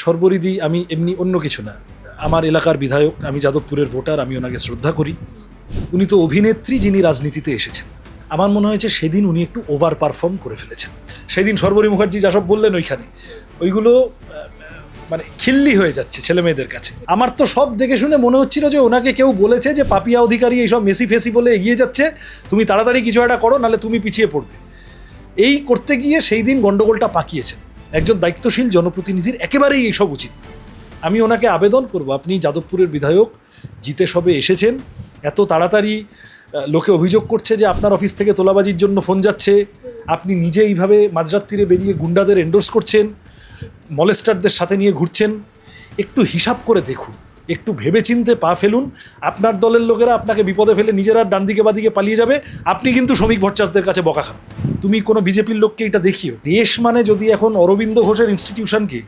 সর্বরিদি আমি এমনি অন্য কিছু না, আমার এলাকার বিধায়ক, আমি যাদবপুরের ভোটার, আমি ওনাকে শ্রদ্ধা করি। উনি তো অভিনেত্রী যিনি রাজনীতিতে এসেছেন। আমার মনে হয়েছে সেদিন উনি একটু ওভার পারফর্ম করে ফেলেছেন। সেদিন সর্বরী মুখার্জি যা সব বললেন ওইখানে, ওইগুলো মানে খিল্লি হয়ে যাচ্ছে ছেলে মেয়েদের কাছে। আমার তো সব দেখে শুনে মনে হচ্ছিল যে ওনাকে কেউ বলেছে যে পাপিয়া অধিকারী এইসব মেসি ফেসি বলে এগিয়ে যাচ্ছে, তুমি তাড়াতাড়ি কিছু একটা করো, নাহলে তুমি পিছিয়ে পড়বে। এই করতে গিয়ে সেই দিন গন্ডগোলটা পাকিয়েছেন। একজন দায়িত্বশীল জনপ্রতিনিধির একেবারেই এইসব উচিত। আমি ওনাকে আবেদন করব, আপনি যাদবপুরের বিধায়ক, জিতে সবে এসেছেন, এত তাড়াতাড়ি লোকে অভিযোগ করছে যে আপনার অফিস থেকে তোলাবাজির জন্য ফোন যাচ্ছে, আপনি নিজে এইভাবে মাঝরাত্রিরে বেরিয়ে গুন্ডাদের এন্ডোর্স করছেন, মলেস্টারদের সাথে নিয়ে ঘুরছেন। একটু হিসাব করে দেখুন, একটু ভেবেচিন্তে পা ফেলুন। আপনার দলের লোকেরা আপনাকে বিপদে ফেলে নিজেরা ডান দিকে বাদিকে পালিয়ে যাবে, আপনি কিন্তু শ্রমিক ভট্টাচার্যদের কাছে বকা খান। তুমি কোনো বিজেপির লোককে এটা দেখিও। দেশ মানে যদি এখন অরবিন্দ ঘোষের ইনস্টিটিউশনকে,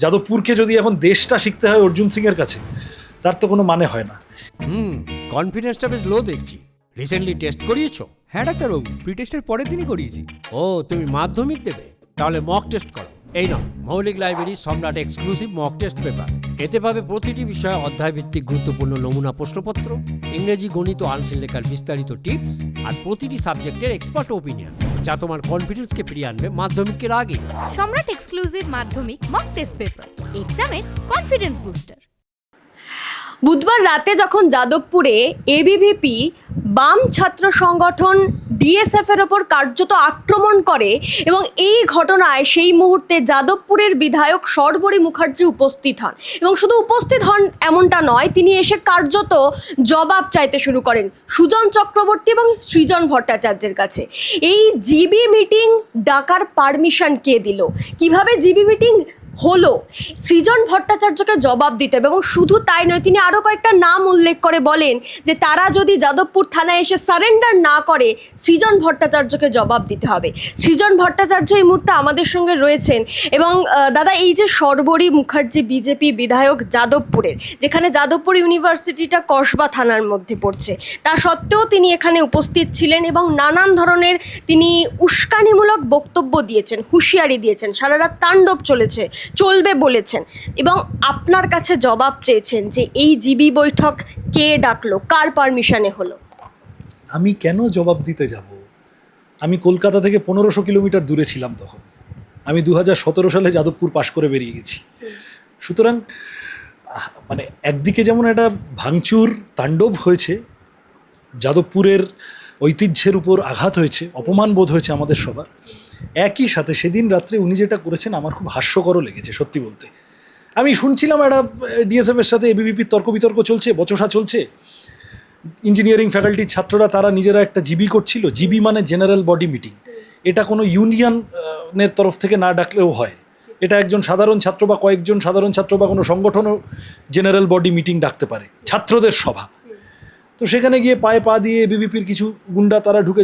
যাদবপুরকে যদি এখন দেশটা শিখতে হয় অর্জুন সিংয়ের কাছে, তার তো কোনো মানে হয় না। কনফিডেন্সটা বেশ লো দেখছি। রিসেন্টলি টেস্ট করিয়েছো? হ্যাঁ ডাক্তারবাবু, প্রি টেস্টের পরের দিনই করিয়েছি। ও, তুমি মাধ্যমিক দেবে? তাহলে মক টেস্ট করো। এই নাও মৌলিক লাইব্রেরি সম্রাট এক্সক্লুসিভ মক টেস্ট পেপার। এতে পাবে প্রতিটি বিষয়ে অধ্যায়ভিত্তিক গুরুত্বপূর্ণ নমুনা প্রশ্নপত্র, ইংরেজি, গণিত, আনসিল লেখার বিস্তারিত টিপস, আর প্রতিটি সাবজেক্টের এক্সপার্ট ওপিনিয়ন, যা তোমার কনফিডেন্সকে ফিরিয়ে আনবে মাধ্যমিকের আগে। সম্রাট এক্সক্লুসিভ মাধ্যমিক মক টেস্ট পেপার, এক্সামের কনফিডেন্স বুস্টার। বুধবার রাতে যখন যাদবপুরে এবিভিপি বাম ছাত্র সংগঠন ডিএসএফ এর ওপর কার্যত আক্রমণ করে এবং এই ঘটনায় সেই মুহূর্তে যাদবপুরের বিধায়ক সর্বরী মুখার্জি উপস্থিত হন, এবং শুধু উপস্থিত হন এমনটা নয়, তিনি এসে কার্যত জবাব চাইতে শুরু করেন সুজন চক্রবর্তী এবং সৃজন ভট্টাচার্যের কাছে। এই জিবি মিটিং ডাকার পারমিশন কে দিল, কিভাবে জিবি মিটিং হলো, সৃজন ভট্টাচার্যকে জবাব দিতে হবে। এবং শুধু তাই নয়, তিনি আরও কয়েকটা নাম উল্লেখ করে বলেন যে তারা যদি যাদবপুর থানায় এসে সারেন্ডার না করে সৃজন ভট্টাচার্যকে জবাব দিতে হবে। সৃজন ভট্টাচার্য এই মুহূর্তে আমাদের সঙ্গে রয়েছেন। এবং দাদা, এই যে সর্বরী মুখার্জি বিজেপি বিধায়ক যাদবপুরের, যেখানে যাদবপুর ইউনিভার্সিটিটা কসবা থানার মধ্যে পড়ছে, তা সত্ত্বেও তিনি এখানে উপস্থিত ছিলেন এবং নানান ধরনের তিনি উস্কানিমূলক বক্তব্য দিয়েছেন, হুঁশিয়ারি দিয়েছেন, সারা রাত তাণ্ডব চলবে বলেছেন, এবং আপনার কাছে জবাব চেয়েছেন যে এই জিবি বৈঠক কে ডাকলো, কার পারমিশনে হলো। আমি কেন জবাব দিতে যাব? আমি কলকাতা থেকে 1500 কিলোমিটার দূরে ছিলাম তখন। আমি 2017 সালে যাদবপুর পাশ করে বেরিয়ে গেছি। সুতরাং মানে একদিকে যেমন একটা ভাঙচুর তাণ্ডব হয়েছে, যাদবপুরের ঐতিহ্যের উপর আঘাত হয়েছে, অপমান বোধ হয়েছে আমাদের সবার, একই সাথে সেদিন রাত্রে উনি যেটা করেছেন আমার খুব হাস্যকরও লেগেছে সত্যি বলতে। আমি শুনছিলাম একটা ডিএসএফের সাথে এবিভিপির তর্ক বিতর্ক চলছে, বচসা চলছে। ইঞ্জিনিয়ারিং ফ্যাকাল্টির ছাত্ররা তারা নিজেরা একটা জিবি করছিল। জিবি মানে জেনারেল বডি মিটিং। এটা কোনো ইউনিয়নের তরফ থেকে না ডাকলেও হয়, এটা একজন সাধারণ ছাত্র বা কয়েকজন সাধারণ ছাত্র বা কোনো সংগঠনও জেনারেল বডি মিটিং ডাকতে পারে, ছাত্রদের সভা। তো সেখানে গিয়ে পায়ে পা দিয়ে এবিভিপির কিছু গুন্ডা তারা ঢুকে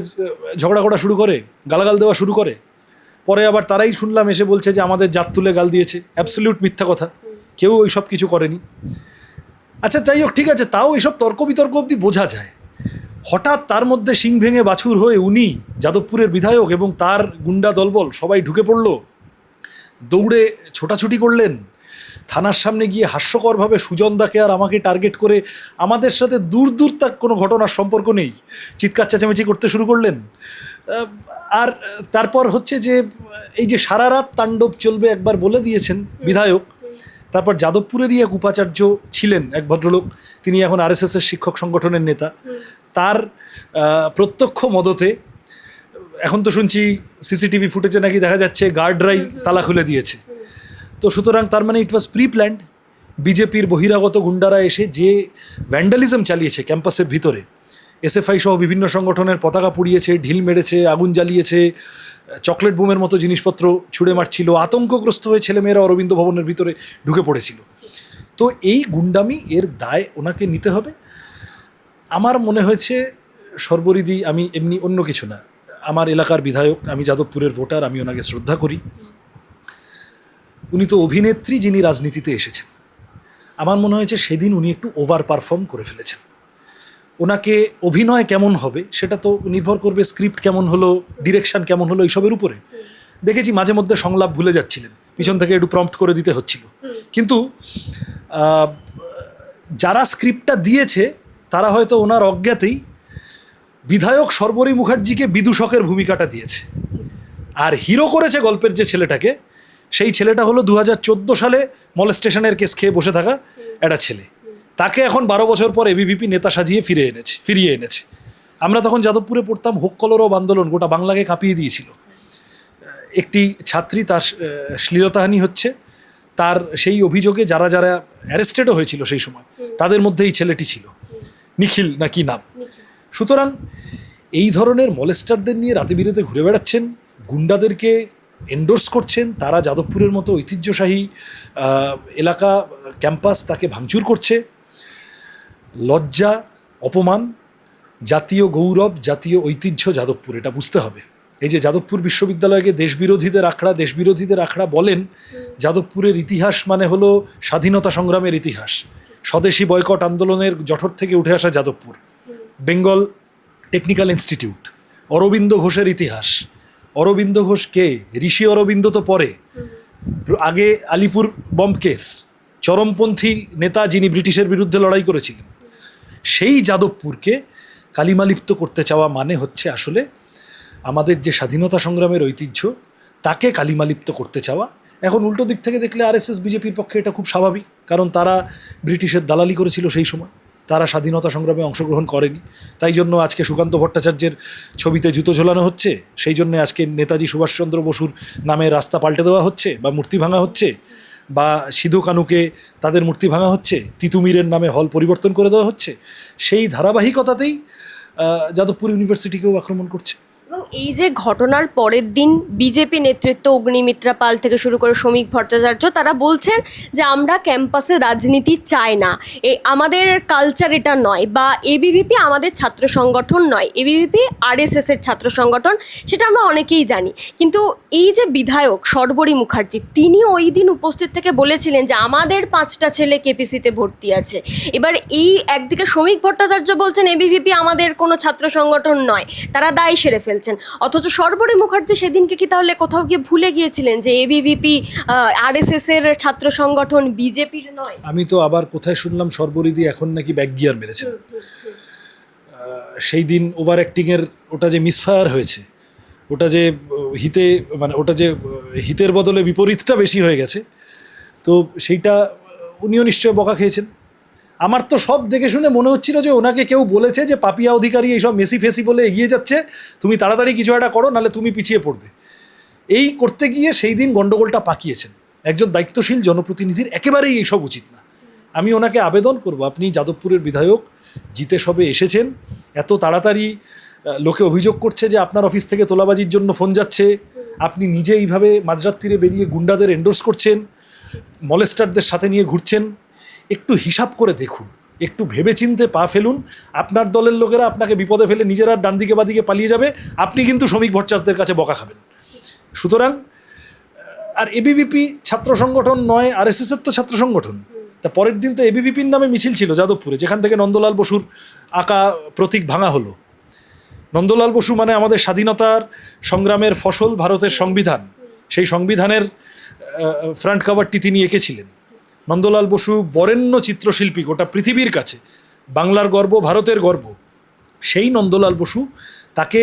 ঝগড়া করা শুরু করে, গালাগাল দেওয়া শুরু করে। পরে আবার তারাই শুনলাম এসে বলছে যে আমাদের জাত তুলে গাল দিয়েছে। অ্যাবসলিউট মিথ্যা কথা, কেউ ওই সব কিছু করেনি। আচ্ছা যাই হোক, ঠিক আছে, তাও এইসব তর্ক বিতর্ক অবধি বোঝা যায়। হঠাৎ তার মধ্যে শিং ভেঙে বাছুর হয়ে উনি যাদবপুরের বিধায়ক এবং তার গুন্ডা দলবল সবাই ঢুকে পড়ল, দৌড়ে ছোটাছুটি করলেন, থানার সামনে গিয়ে হাস্যকরভাবে সুজনদাকে আর আমাকে টার্গেট করে, আমাদের সাথে দূর দূর তাক কোনো ঘটনার সম্পর্ক নেই, চিৎকার চেঁচামেচি করতে শুরু করলেন। আর তারপর হচ্ছে যে এই যে সারা রাত তাণ্ডব চলবে একবার বলে দিয়েছেন বিধায়ক। তারপর যাদবপুরেরই এক উপাচার্য ছিলেন, এক ভদ্রলোক, তিনি এখন আরএসএসের শিক্ষক সংগঠনের নেতা, তার প্রত্যক্ষ মদতে এখন তো শুনছি সিসিটিভি ফুটেজে নাকি দেখা যাচ্ছে গার্ডরাই তালা খুলে দিয়েছে। তো সুতরাং তার মানে ইট ওয়াজ প্রি প্ল্যান্ড। বিজেপির বহিরাগত গুন্ডারা এসে যে ভ্যান্ডালিজম চালিয়েছে ক্যাম্পাসের ভিতরে, এসএফআই সহ বিভিন্ন সংগঠনের পতাকা পুড়িয়েছে, ঢিল মেরেছে, আগুন জ্বালিয়েছে, চকলেট বোমের মতো জিনিসপত্র ছুঁড়ে মারছিল, আতঙ্কগ্রস্ত হয়ে ছেলেমেয়েরা অরবিন্দ ভবনের ভিতরে ঢুকে পড়েছিল। তো এই গুন্ডামি, এর দায় ওনাকে নিতে হবে। আমার মনে হয়েছে সর্বরিদি আমি এমনি অন্য কিছু না, আমার এলাকার বিধায়ক, আমি যাদবপুরের ভোটার, আমি ওনাকে শ্রদ্ধা করি। উনি তো অভিনেত্রী যিনি রাজনীতিতে এসেছেন। আমার মনে হয়েছে সেদিন উনি একটু ওভার পারফর্ম করে ফেলেছেন। ওনাকে অভিনয় কেমন হবে সেটা তো নির্ভর করবে স্ক্রিপ্ট কেমন হলো, ডিরেকশন কেমন হলো, এইসবের উপরে। দেখেছি মাঝে মধ্যে সংলাপ ভুলে যাচ্ছিলেন, পিছন থেকে একটু প্রম্পট করে দিতে হচ্ছিল। কিন্তু যারা স্ক্রিপ্টটা দিয়েছে তারা হয়তো ওনার অজ্ঞাতেই বিধায়ক সর্বরী মুখার্জিকে বিদূষকের ভূমিকাটা দিয়েছে, আর হিরো করেছে গল্পের যে ছেলেটাকে, সেই ছেলেটা হলো 2014 সালে মলেস্টেশনের কেস খেয়ে বসে থাকা একটা ছেলে। তাকে এখন 12 বছর পর এবিভিপি নেতা সাজিয়ে ফিরিয়ে এনেছে। আমরা তখন যাদবপুরে পড়তাম, হোক কলরব আন্দোলন গোটা বাংলাকে কাঁপিয়ে দিয়েছিল। একটি ছাত্রী, তার শ্লীলতাহানি হচ্ছে, তার সেই অভিযোগে যারা যারা অ্যারেস্টেডও হয়েছিল সেই সময়, তাদের মধ্যে এই ছেলেটি ছিল, নিখিল না কি নাম। সুতরাং এই ধরনের মলেস্টারদের নিয়ে রাতে বিরেতে ঘুরে বেড়াচ্ছেন, গুন্ডাদেরকে এন্ডোর্স করছেন, তারা যাদবপুরের মতো ঐতিহ্যশাহী এলাকা ক্যাম্পাস তাকে ভাঙচুর করছে। লজ্জা, অপমান, জাতীয় গৌরব, জাতীয় ঐতিহ্য যাদবপুর, এটা বুঝতে হবে। এই যে যাদবপুর বিশ্ববিদ্যালয়কে দেশবিরোধীদের আখড়া বলেন, যাদবপুরের ইতিহাস মানে হলো স্বাধীনতা সংগ্রামের ইতিহাস, স্বদেশী বয়কট আন্দোলনের জঠর থেকে উঠে আসা যাদবপুর, বেঙ্গল টেকনিক্যাল ইনস্টিটিউট, অরবিন্দ ঘোষের ইতিহাস। অরবিন্দ ঘোষ কে? ঋষি অরবিন্দ তো পরে, আগে আলিপুর বম্ব কেস, চরমপন্থী নেতা যিনি ব্রিটিশের বিরুদ্ধে লড়াই করেছিলেন। সেই যাদবপুরকে কালিমালিপ্ত করতে চাওয়া মানে হচ্ছে আসলে আমাদের যে স্বাধীনতা সংগ্রামের ঐতিহ্য তাকে কালিমালিপ্ত করতে চাওয়া। এখন উল্টো দিক থেকে দেখলে আরএসএস বিজেপির পক্ষে এটা খুব স্বাভাবিক, কারণ তারা ব্রিটিশের দালালি করেছিল সেই সময়, তারা স্বাধীনতা সংগ্রামে অংশগ্রহণ করেনি। তাই জন্য আজকে সুকান্ত ভট্টাচার্যের ছবিতে জুতো ঝোলানো হচ্ছে, সেই জন্য আজকে নেতাজি সুভাষচন্দ্র বসুর নামে রাস্তা পাল্টে দেওয়া হচ্ছে বা মূর্তি ভাঙা হচ্ছে, বা সিধু কানুকে তাদের মূর্তি ভাঙা হচ্ছে, তিতুমিরের নামে হল পরিবর্তন করে দেওয়া হচ্ছে। সেই ধারাবাহিকতাতেই যাদবপুর ইউনিভার্সিটিকেও আক্রমণ করছে। এবং এই যে ঘটনার পরের দিন বিজেপি নেতৃত্ব অগ্নিমিত্রা পাল থেকে শুরু করে শ্রমিক ভট্টাচার্য তারা বলছেন যে আমরা ক্যাম্পাসে রাজনীতি চাই না, আমাদের কালচার এটা নয়, বা এবিভিপি আমাদের ছাত্র সংগঠন নয়, এবিভিপি আরএসএস এর ছাত্র সংগঠন, সেটা আমরা অনেকেই জানি। কিন্তু এই যে বিধায়ক সর্বরী মুখার্জি, তিনি ওই দিন উপস্থিত থেকে বলেছিলেন যে আমাদের 5টা ছেলে কেপিসিতে ভর্তি আছে। এবার এই একদিকে শ্রমিক ভট্টাচার্য বলছেন এবিভিপি আমাদের কোনো ছাত্র সংগঠন নয়, তারা দায় সেরে ফেলছেন, অথচ সর্বরী মুখার্জি সেদিনকে কি তাহলে কোথাও গিয়ে ভুলে গিয়েছিলেন যে এবিভিপি আরএসএস এর ছাত্র সংগঠন, বিজেপির নয়? আমি তো আবার কোথায় শুনলাম সর্বরিদি এখন নাকি ব্যাক গিয়ার মেরেছেন। সেই দিন ওভার অ্যাক্টিংয়ের ওটা যে মিসফায়ার হয়েছে, ওটা যে হিতের বদলে বিপরীতটা বেশি হয়ে গেছে, তো সেইটা উনিও নিশ্চয় বকা খেয়েছেন। আমার তো সব দেখে শুনে মনে হচ্ছিল যে ওনাকে কেউ বলেছে যে পাপিয়া অধিকারী এইসব মেসি ফেসি বলে এগিয়ে যাচ্ছে, তুমি তাড়াতাড়ি কিছু একটা করো, নাহলে তুমি পিছিয়ে পড়বে। এই করতে গিয়ে সেই দিন গণ্ডগোলটা পাকিয়েছেন। একজন দায়িত্বশীল জনপ্রতিনিধির একেবারেই এইসব উচিত না। আমি ওনাকে আবেদন করব, আপনি যাদবপুরের বিধায়ক, জিতে সবে এসেছেন, এত তাড়াতাড়ি লোকে অভিযোগ করছে যে আপনার অফিস থেকে তোলাবাজির জন্য ফোন যাচ্ছে, আপনি নিজে এইভাবে মাঝরাত্রিরে বেরিয়ে গুন্ডাদের এন্ডোর্স করছেন, মলেস্টারদের সাথে নিয়ে ঘুরছেন। একটু হিসাব করে দেখুন, একটু ভেবেচিন্তে পা ফেলুন। আপনার দলের লোকেরা আপনাকে বিপদে ফেলে নিজেরা ডান দিকে বাদিকে পালিয়ে যাবে, আপনি কিন্তু শ্রমিক ভট্টাচার্যদের কাছে বকা খাবেন। সুতরাং আর এবিভিপি ছাত্র সংগঠন নয়, আরএসএসের তো ছাত্র সংগঠন। তা পরের দিন তো এবিভিপির নামে মিছিল ছিল যাদবপুরে, যেখান থেকে নন্দলাল বসুর আঁকা প্রতীক ভাঙা হলো। নন্দলাল বসু মানে আমাদের স্বাধীনতার সংগ্রামের ফসল, ভারতের সংবিধান, সেই সংবিধানের ফ্রন্ট কভারটি তিনি এঁকেছিলেন। নন্দলাল বসু বরেণ্য চিত্রশিল্পী, গোটা পৃথিবীর কাছে বাংলার গর্ব, ভারতের গর্ব। সেই নন্দলাল বসু, তাকে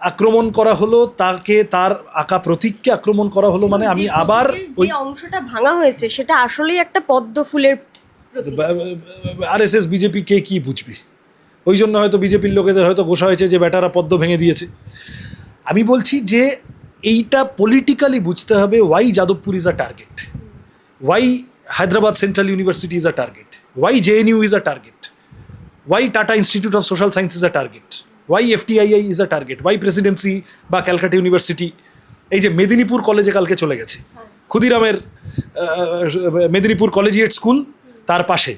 আক্রমণ করা হলো, তাকে তার আঁকা প্রতীককে আক্রমণ করা হলো, মানে আমি আবার ওই অংশটা ভাঙা হয়েছে সেটা আসলেই একটা পদ্ম ফুলের আরএসএস বিজেপি কে কি বুঝবে, ওই জন্য হয়তো বিজেপির লোকেদের হয়তো গোসা হয়েছে যে বেটারা পদ্ম ভেঙে দিয়েছে। আমি বলছি যে এইটা পলিটিক্যালি বুঝতে হবে, why Jadavpur is a target, why Hyderabad Central University is a target, why JNU is a target, why Tata Institute of Social Science is a target, why FTII is a target, why Presidency বা Calcutta university. এই যে মেদিনীপুর কলেজে কালকে চলে গেছে, ক্ষুদিরামের Medinipur collegiate school তার পাশে।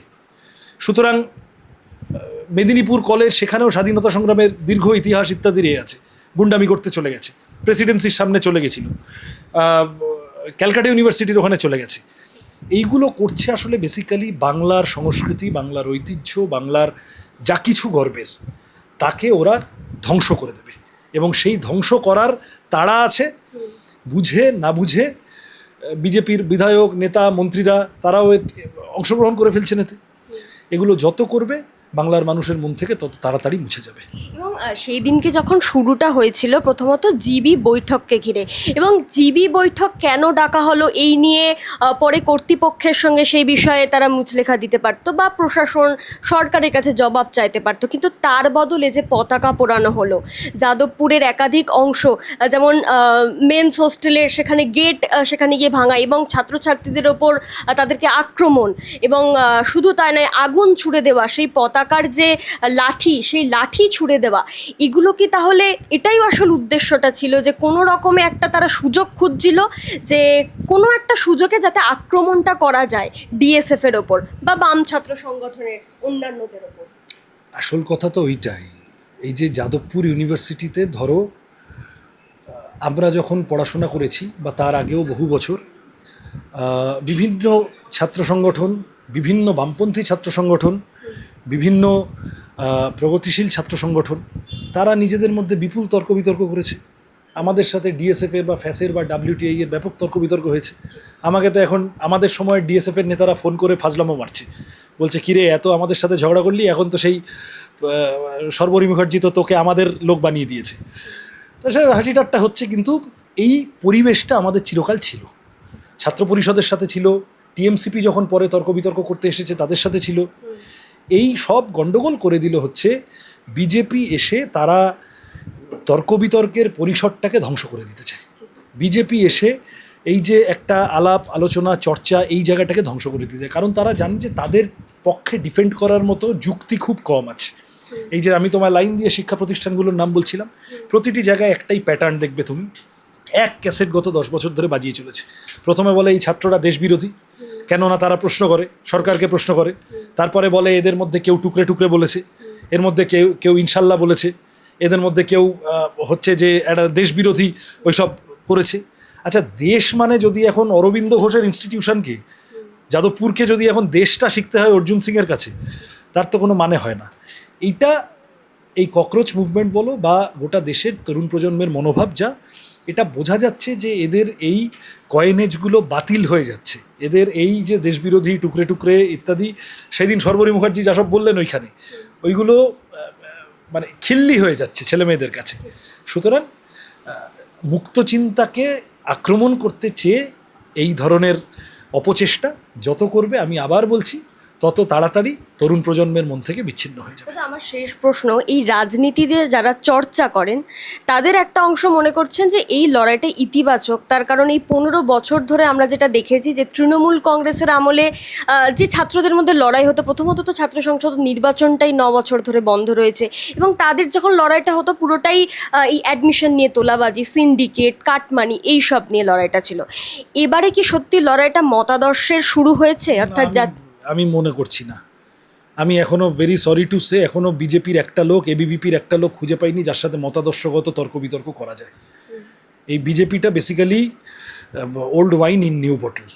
সুতরাং মেদিনীপুর কলেজ, সেখানেও স্বাধীনতা সংগ্রামের দীর্ঘ ইতিহাস ইত্যাদি রয়ে আছে, গুন্ডামি করতে চলে গেছে, প্রেসিডেন্সির সামনে চলে গেছিল, ক্যালকাটা ইউনিভার্সিটির ওখানে চলে গেছে। এইগুলো করছে আসলে বেসিক্যালি বাংলার সংস্কৃতি, বাংলার ঐতিহ্য, বাংলার যা কিছু গর্বের, তাকে ওরা ধ্বংস করে দেবে। এবং সেই ধ্বংস করার তাড়া আছে, বুঝে না বুঝে বিজেপির বিধায়ক নেতা মন্ত্রীরা তারাও অংশগ্রহণ করে ফেলছেন এতে। এগুলো যত করবে বাংলার মানুষের মন থেকে তত তাড়াতাড়ি মুছে যাবে। এবং সেই দিনকে যখন শুরুটা হয়েছিল প্রথমত জিবি বৈঠককে ঘিরে, এবং জিবি বৈঠক কেন ডাকা হলো এই নিয়ে পরে কর্তৃপক্ষের সঙ্গে সেই বিষয়ে তারা মুচলেখা দিতে পারতো বা প্রশাসন সরকারের কাছে জবাব চাইতে পারতো, কিন্তু তার বদলে যে পতাকা পোড়ানো হলো যাদবপুরের একাধিক অংশ, যেমন মেন্স হোস্টেলের সেখানে গেট সেখানে গিয়ে ভাঙা এবং ছাত্রছাত্রীদের ওপর তাদেরকে আক্রমণ, এবং শুধু তাই নয় আগুন ছুড়ে দেওয়া, সেই পতাকার যে লাঠি সেই লাঠি ছুড়ে দেওয়া, এগুলো কি তাহলে এটাই আসল উদ্দেশ্যটা ছিল যে কোনো রকমে একটা তারা সুযোগ খুঁজছিল যে কোনো একটা সুযোগে যাতে আক্রমণটা করা যায় ডিএসএফ এর ওপর বা বাম ছাত্র সংগঠনের অন্যান্যদের ওপর? আসল কথা তো ওইটাই। এই যে যাদবপুর ইউনিভার্সিটিতে ধরো আমরা যখন পড়াশোনা করেছি বা তার আগেও বহু বছর বিভিন্ন ছাত্র সংগঠন, বিভিন্ন বামপন্থী ছাত্র সংগঠন, বিভিন্ন প্রগতিশীল ছাত্র সংগঠন তারা নিজেদের মধ্যে বিপুল তর্ক বিতর্ক করেছে। আমাদের সাথে ডিএসএফের বা ফ্যাসের বা WTI এর ব্যাপক তর্ক বিতর্ক হয়েছে। আমাকে তো এখন আমাদের সময় ডিএসএফের নেতারা ফোন করে ফাজলামো মারছে, বলছে কিরে এত আমাদের সাথে ঝগড়া করলি, এখন তো সেই সর্বরী মুখার্জি তো তোকে আমাদের লোক বানিয়ে দিয়েছে। তো সে হাসি ঠাট্টা হচ্ছে, কিন্তু এই পরিবেশটা আমাদের চিরকাল ছিল। ছাত্র পরিষদের সাথে ছিল, টিএমসিপি যখন পরে তর্ক বিতর্ক করতে এসেছে তাদের সাথে ছিল। এই সব গণ্ডগোল করে দিল হচ্ছে বিজেপি এসে, তারা তর্ক বিতর্কের পরিসরটাকে ধ্বংস করে দিতে চায়। বিজেপি এসে এই যে একটা আলাপ আলোচনা চর্চা এই জায়গাটাকে ধ্বংস করে দিতে চায়, কারণ তারা জানে যে তাদের পক্ষে ডিফেন্ড করার মতো যুক্তি খুব কম আছে। এই যে আমি তোমার লাইন দিয়ে শিক্ষা প্রতিষ্ঠানগুলোর নাম বলছিলাম, প্রতিটি জায়গায় একটাই প্যাটার্ন দেখবে তুমি, এক ক্যাসেট গত 10 বছর ধরে বাজিয়ে চলেছে। প্রথমে বলে এই ছাত্ররা দেশবিরোধী, কেননা তারা প্রশ্ন করে, সরকারকে প্রশ্ন করে। তারপরে বলে এদের মধ্যে কেউ টুকরে টুকরে বলেছে, এর মধ্যে কেউ ইনশাল্লাহ বলেছে, এদের মধ্যে কেউ হচ্ছে যে একটা দেশবিরোধী ওইসব করেছে। আচ্ছা, দেশ মানে যদি এখন অরবিন্দ ঘোষের ইনস্টিটিউশনকে, যাদবপুরকে যদি এখন দেশটা শিখতে হয় অর্জুন সিংয়ের কাছে, তার তো কোনো মানে হয় না। এইটা এই ককরোচ মুভমেন্ট বলো বা গোটা দেশের তরুণ প্রজন্মের মনোভাব, যা এটা বোঝা যাচ্ছে যে এদের এই কয়েনেজগুলো বাতিল হয়ে যাচ্ছে, এদের এই যে দেশবিরোধী টুকরে টুকরে ইত্যাদি, সেদিন সর্বরী মুখার্জি যা সব বললেন ওইখানে, ওইগুলো মানে খিল্লি হয়ে যাচ্ছে ছেলে মেয়েদের কাছে। সুতরাং মুক্ত চিন্তাকে আক্রমণ করতে চেয়ে এই ধরনের অপচেষ্টা যত করবে, আমি আবার বলছি, তত তাড়াতাড়ি তরুণ প্রজন্মের মন থেকে বিচ্ছিন্ন হয়ে যাবে। আমার শেষ প্রশ্ন, এই রাজনীতিতে যারা চর্চা করেন তাদের একটা অংশ মনে করছেন যে এই লড়াইটা ইতিবাচক, তার কারণ এই 15 বছর ধরে আমরা যেটা দেখেছি যে তৃণমূল কংগ্রেসের আমলে যে ছাত্রদের মধ্যে লড়াই হতো, প্রথমত তো ছাত্র সংসদ নির্বাচনটাই 9 বছর ধরে বন্ধ রয়েছে, এবং তাদের যখন লড়াইটা হতো পুরোটাই এই অ্যাডমিশন নিয়ে, তোলাবাজি, সিন্ডিকেট, কাটমানি, এই সব নিয়ে লড়াইটা ছিল। এবারে কি সত্যি লড়াইটা মতাদর্শের শুরু হয়েছে? অর্থাৎ আমি মনে করছি না। আমি এখনও ভেরি সরি টু সে, এখনও বিজেপির একটা লোক, এবিভিপির একটা লোক খুঁজে পাইনি যার সাথে মতাদর্শগত তর্ক বিতর্ক করা যায়। এই বিজেপিটা basically old wine in new bottle.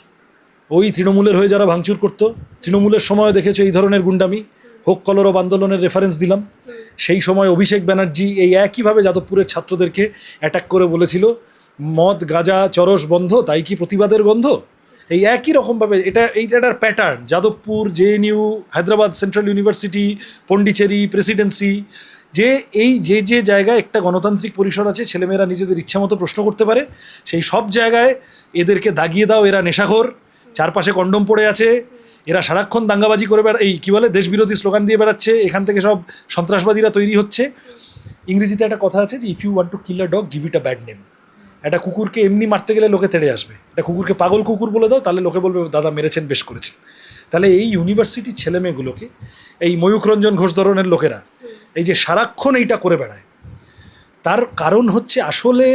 ওই তৃণমূলের হয়ে যারা ভাঙচুর করতো, তৃণমূলের সময় দেখেছো এই ধরনের গুন্ডামি, হোক কলরব আন্দোলনের রেফারেন্স দিলাম, সেই সময় অভিষেক ব্যানার্জি এই একইভাবে যাদবপুরের ছাত্রদেরকে অ্যাটাক করে বলেছিল মদ গাঁজা চরস বন্ধ, তাই কি প্রতিবাদের গন্ধ। এই একই রকমভাবে এইটার pattern Jadavpur, JNU, Hyderabad central university, Pondicherry, Presidency, যে এই যে জায়গায় একটা গণতান্ত্রিক পরিসর আছে, ছেলেমেয়েরা নিজেদের ইচ্ছামতো প্রশ্ন করতে পারে, সেই সব জায়গায় এদেরকে দাগিয়ে দাও, এরা নেশাখোর, চারপাশে কন্ডম পড়ে আছে, এরা সারাক্ষণ দাঙ্গাবাজি করে এই কী বলে দেশবিরোধী স্লোগান দিয়ে বেড়াচ্ছে, এখান থেকে সব সন্ত্রাসবাদীরা তৈরি হচ্ছে। ইংরেজিতে একটা কথা আছে যে if you want to kill a dog give it a bad name. একটা কুকুরকে এমনি মারতে গেলে লোকে তেড়ে আসবে, একটা কুকুরকে পাগল কুকুর বলে দাও, তাহলে লোকে বলবে দাদা মেরেছেন, বেশ করেছেন। তাহলে এই ইউনিভার্সিটির ছেলেমেয়েগুলোকে, এই ময়ূখ রঞ্জন ঘোষ ধরনের লোকেরা এই যে সারাক্ষণ এইটা করে বেড়ায়, তার কারণ হচ্ছে আসলে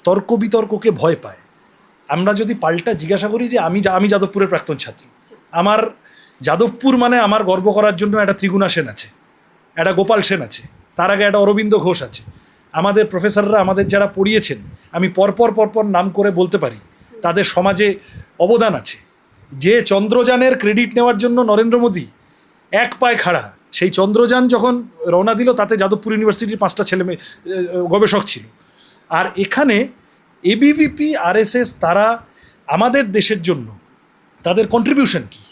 তর্ক বিতর্ককে ভয় পায়। আমরা যদি পাল্টা জিজ্ঞাসা করি যে আমি যাদবপুরের প্রাক্তন ছাত্র, আমার যাদবপুর মানে আমার গর্ব করার জন্য একটা ত্রিগুণা সেন আছে, একটা গোপাল সেন আছে, তার আগে একটা অরবিন্দ ঘোষ আছে, আমাদের প্রফেসররা আমাদের যারা পড়িয়েছেন আমি পরপর নাম করে বলতে পারি, তাদের সমাজে অবদান আছে। যে চন্দ্রযানের ক্রেডিট নেওয়ার জন্য নরেন্দ্র মোদী এক পায়ে খাড়া, সেই চন্দ্রযান যখন রওনা দিল তাতে যাদবপুর ইউনিভার্সিটির 5টা ছেলেমেয়ে গবেষক ছিল। আর এখানে এবিভিপি RSS তারা আমাদের দেশের জন্য তাদের কন্ট্রিবিউশন কি,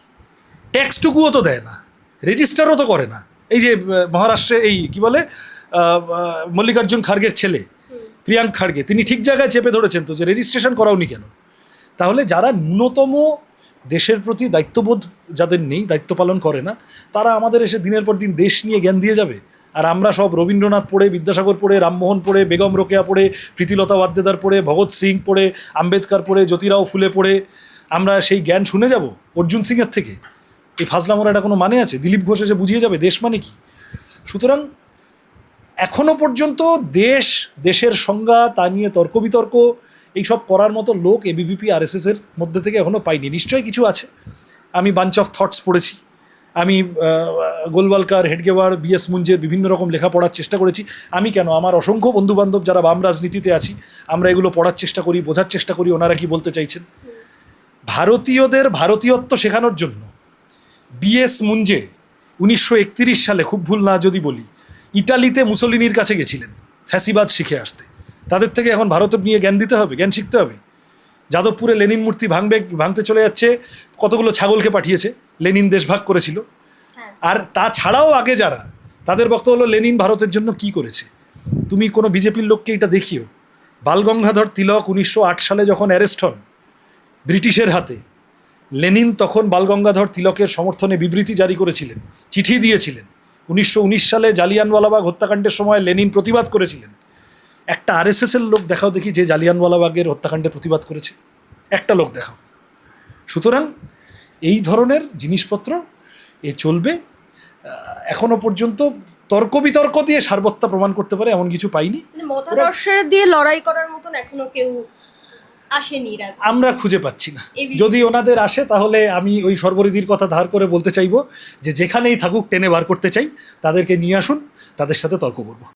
ট্যাক্সটুকুও তো দেয় না, রেজিস্টারও তো করে না। এই যে মহারাষ্ট্রে এই কি বলে মল্লিকার্জুন খার্গের ছেলে প্রিয়াঙ্ক খার্গে, তিনি ঠিক জায়গায় চেপে ধরেছেন তো যে রেজিস্ট্রেশন করাওনি কেন। তাহলে যারা ন্যূনতম দেশের প্রতি দায়িত্ববোধ যাদের নেই, দায়িত্ব পালন করে না, তারা আমাদের এসে দিনের পর দিন দেশ নিয়ে জ্ঞান দিয়ে যাবে। আর আমরা সব রবীন্দ্রনাথ পড়ে, বিদ্যাসাগর পড়ে, রামমোহন পড়ে, বেগম রোকেয়া পড়ে, প্রীতিলতা ওয়াদ্দেদার পড়ে, ভগৎ সিং পড়ে, আম্বেদকর পড়ে, জ্যোতিরাও ফুলে পড়ে আমরা সেই জ্ঞান শুনে যাব অর্জুন সিংয়ের থেকে? এই ফাজলামোর একটা কোনো মানে আছে? দিলীপ ঘোষ এসে বুঝিয়ে যাবে দেশ মানে কি? সুতরাং এখনো পর্যন্ত দেশের সংজ্ঞা তা নিয়ে তর্ক বিতর্ক এইসব করার মতো লোক এবিভিপি আরএসএসের মধ্যে থেকে এখনও পাইনি। নিশ্চয়ই কিছু আছে। আমি বাঞ্চ অফ থটস পড়েছি, আমি গোলওয়ালকার, হেডগেওয়ার, বিএস মুঞ্জের বিভিন্ন রকম লেখা পড়ার চেষ্টা করেছি। আমি কেন, আমার অসংখ্য বন্ধুবান্ধব যারা বাম রাজনীতিতে আছি, আমরা এগুলো পড়ার চেষ্টা করি, বোঝার চেষ্টা করি ওনারা কি বলতে চাইছেন। ভারতীয়দের ভারতীয়ত্ব শেখানোর জন্য বিএস মুঞ্জে 1931 সালে, খুব ভুল না যদি বলি, ইটালিতে মুসোলিনির কাছে গেছিলেন ফ্যাসিবাদ শিখে আসতে। তাদের থেকে এখন ভারত নিয়ে জ্ঞান দিতে হবে, জ্ঞান শিখতে হবে। যাদবপুরে লেনিন মূর্তি ভাঙতে চলে যাচ্ছে, কতগুলো ছাগলকে পাঠিয়েছে, লেনিন দেশভাগ করেছিল। আর তাছাড়াও আগে যারা, তাদের বক্তব্য হলো লেনিন ভারতের জন্য কি করেছে। তুমি কোনো বিজেপির লোককে এটা দেখিও। বালগঙ্গাধর তিলক 1908 সালে যখন অ্যারেস্ট হন ব্রিটিশের হাতে, লেনিন তখন বালগঙ্গাধর তিলকের সমর্থনে বিবৃতি জারি করেছিলেন, চিঠি দিয়েছিলেন। 1919 সালে জালিয়ানওয়ালাবাগ হত্যাকাণ্ডের সময় লেনিন প্রতিবাদ করেছিলেন। একটা আরএসএসের লোক দেখাও দেখি যে জালিয়ানওয়ালাবাগের হত্যাকাণ্ডে প্রতিবাদ করেছে, একটা লোক দেখাও। সুতরাং এই ধরনের জিনিসপত্র চলবে। এখনো পর্যন্ত তর্ক বিতর্ক দিয়ে সারবত্তা প্রমাণ করতে পারে এমন কিছু পাইনি। মতাদর্শের দিয়ে লড়াই করার মতন এখনো কেউ আসেনি আমরা খুঁজে পাচ্ছি না। যদি ওনাদের আসে তাহলে আমি ওই সর্বরিধির কথা ধার করে বলতে চাইবো যে যেখানেই থাকুক টেনে বার করতে চাই, তাদেরকে নিয়ে আসুন, তাদের সাথে তর্ক করবো।